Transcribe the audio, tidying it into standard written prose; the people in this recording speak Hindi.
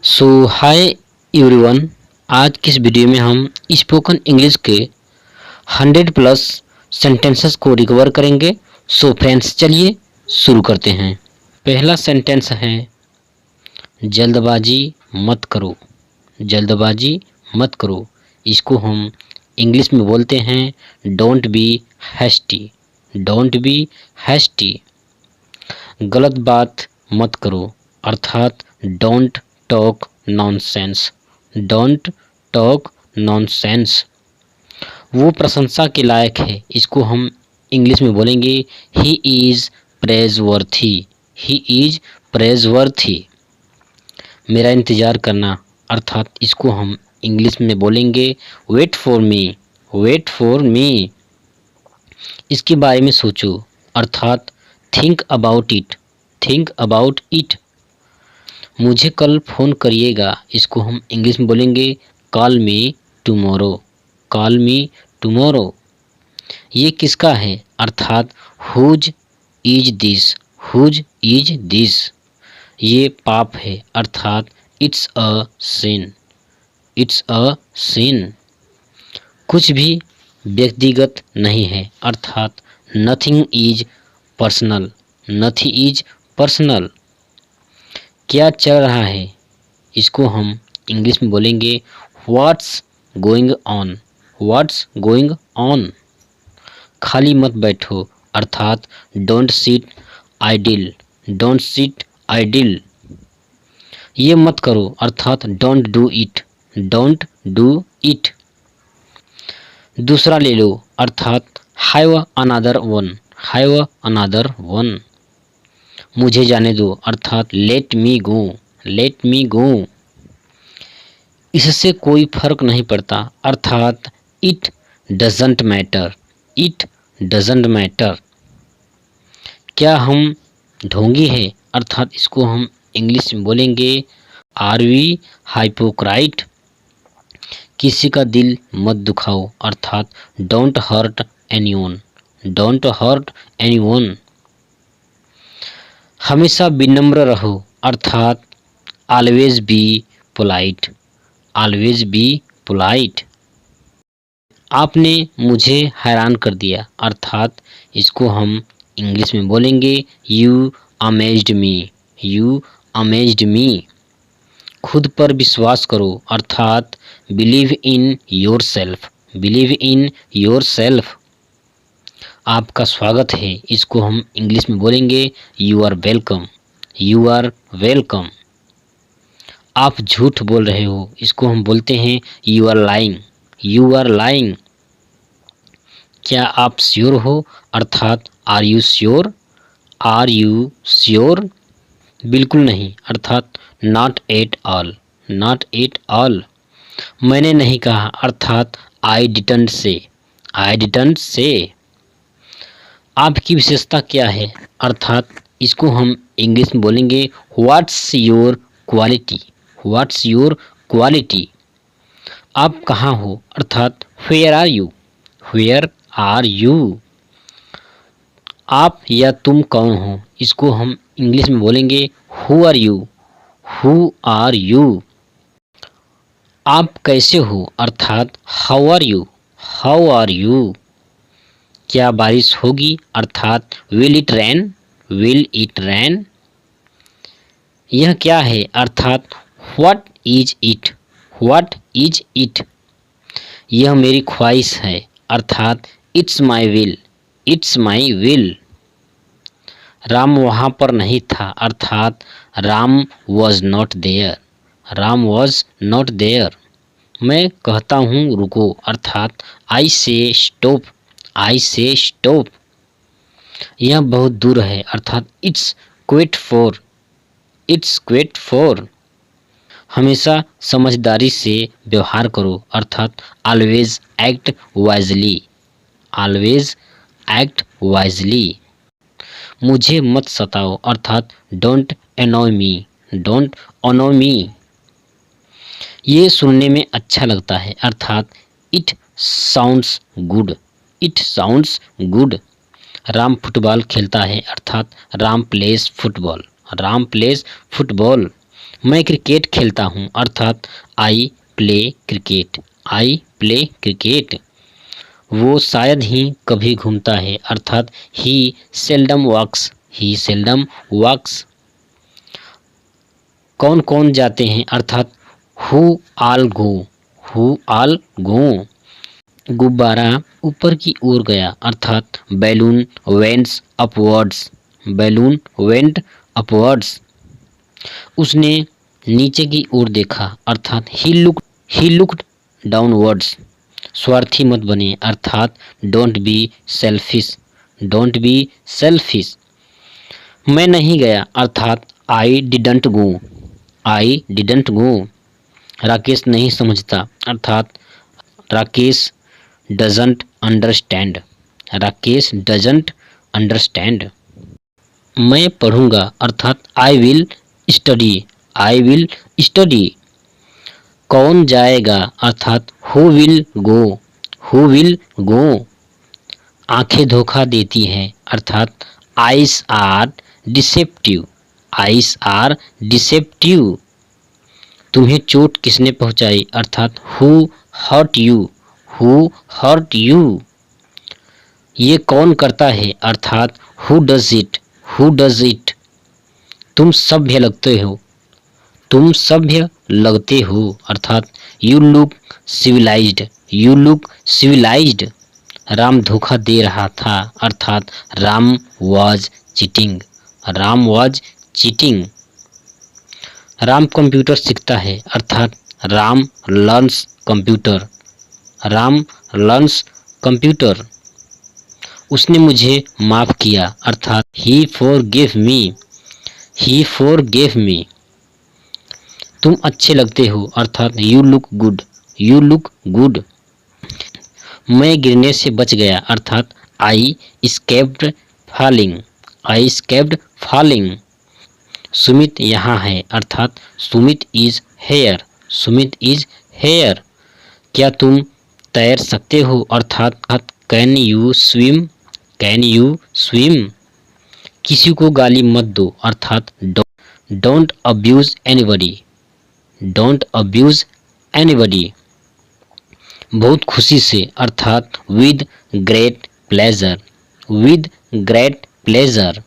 सो हाय एवरीवन। आज की इस वीडियो में हम स्पोकन इंग्लिश के 100 प्लस सेंटेंसेस को रिकवर करेंगे। सो फ्रेंड्स, चलिए शुरू करते हैं। पहला सेंटेंस है जल्दबाजी मत करो। जल्दबाजी मत करो, इसको हम इंग्लिश में बोलते हैं don't be hasty. Don't be hasty. गलत बात मत करो, अर्थात don't talk nonsense. Don't talk nonsense. वो प्रशंसा के लायक है, इसको हम इंग्लिश में बोलेंगे ही इज प्रेजवर्थी। He is प्रेजवर्थी। मेरा इंतज़ार करना, अर्थात इसको हम इंग्लिश में बोलेंगे wait for me. Wait for me. इसके बारे में सोचो, अर्थात think about it. Think about it. मुझे कल फ़ोन करिएगा, इसको हम इंग्लिश में बोलेंगे call me tomorrow. Call me tomorrow. ये किसका है, अर्थात whose is this. Whose is this. ये पाप है, अर्थात it's a sin. It's a सिन। कुछ भी व्यक्तिगत नहीं है, अर्थात nothing is personal. Nothing is personal. क्या चल रहा है, इसको हम इंग्लिश में बोलेंगे what's going on. What's going on. खाली मत बैठो, अर्थात don't sit idle. Don't sit idle. ये मत करो, अर्थात don't do it. Don't do it. दूसरा ले लो, अर्थात have another one. Have another one. मुझे जाने दो, अर्थात लेट मी गो। लेट मी गो। इससे कोई फर्क नहीं पड़ता, अर्थात it doesn't matter. It doesn't matter. क्या हम ढोंगी है, अर्थात इसको हम इंग्लिश में बोलेंगे आर वी हाइपोक्राइट। किसी का दिल मत दुखाओ, अर्थात don't hurt anyone. Don't hurt anyone. हमेशा विनम्र रहो, अर्थात always be polite. Always be polite. आपने मुझे हैरान कर दिया, अर्थात इसको हम इंग्लिश में बोलेंगे you amazed me. You amazed me. खुद पर विश्वास करो, अर्थात believe in yourself. Believe in yourself. आपका स्वागत है, इसको हम इंग्लिश में बोलेंगे you are welcome. You are welcome. आप झूठ बोल रहे हो, इसको हम बोलते हैं you are lying. You are lying. क्या आप श्योर हो, अर्थात are you sure. Are you sure. बिल्कुल नहीं, अर्थात not at all. Not at all. मैंने नहीं कहा, अर्थात I didn't say. I didn't say. आपकी विशेषता क्या है, अर्थात इसको हम इंग्लिश में बोलेंगे what's your quality. What's your quality. आप कहाँ हो, अर्थात where are you. Where are you. आप या तुम कौन हो, इसको हम इंग्लिश में बोलेंगे who are you. Who are you. आप कैसे हो, अर्थात how are you. How are you. क्या बारिश होगी, अर्थात will it rain. Will it rain. यह क्या है, अर्थात what is it. What is it. यह मेरी ख्वाहिश है, अर्थात it's my will. It's my will. Ram वहाँ पर नहीं था, अर्थात Ram was not there. Ram was not there. मैं कहता हूँ रुको, अर्थात आई से स्टॉप। आई से स्टॉप। यह बहुत दूर है, अर्थात it's quit for. It's quit for. हमेशा समझदारी से व्यवहार करो, अर्थात always act wisely. Always act wisely. मुझे मत सताओ, अर्थात डोंट अनॉय मी। डोंट अनॉय मी। ये सुनने में अच्छा लगता है, अर्थात it sounds good. It sounds good. Ram football खेलता है, अर्थात Ram place football. Ram place football. मैं क्रिकेट खेलता हूँ अर्थात I play cricket, I play cricket. वो शायद ही कभी घूमता है अर्थात ही सेल्डम वॉक्स, ही सेल्डम वॉक्स। कौन कौन जाते हैं अर्थात हु आल गो, हु आल गो। गुब्बारा ऊपर की ओर गया अर्थात balloon vents upwards, balloon went upwards. उसने नीचे की ओर देखा अर्थात ही लुक्ड डाउनवर्ड्स। स्वार्थी मत बने अर्थात don't be selfish, don't be selfish. मैं नहीं गया अर्थात I didn't go, I didn't go. Rakesh नहीं समझता अर्थात Rakesh doesn't understand, Rakesh doesn't understand. मैं पढ़ूंगा अर्थात I will study, I will study. कौन जाएगा अर्थात who will go, who will go. आंखें धोखा देती हैं अर्थात eyes are deceptive, eyes are deceptive. तुम्हें चोट किसने पहुंचाई अर्थात who hurt you, who hurt you. ये कौन करता है अर्थात who does it, who does it. तुम सभ्य लगते हो, तुम सभ्य लगते हो अर्थात you look civilized, you look civilized. Ram धोखा दे रहा था अर्थात Ram was cheating, Ram was cheating. Ram computer सीखता है अर्थात Ram learns computer, Ram learns computer. उसने मुझे माफ़ किया अर्थात ही फॉरगिव मी, ही फॉरगिव मी। तुम अच्छे लगते हो अर्थात you look good, you look good. मैं गिरने से बच गया अर्थात आई स्केप्ड फॉलिंग, आई स्केप्ड फॉलिंग। सुमित यहाँ है अर्थात Sumit is here, Sumit is here. क्या तुम तैर सकते हो अर्थात can you swim, can you swim. किसी को गाली मत दो अर्थात don't abuse anybody, don't abuse anybody. बहुत खुशी से अर्थात with great pleasure, with great pleasure.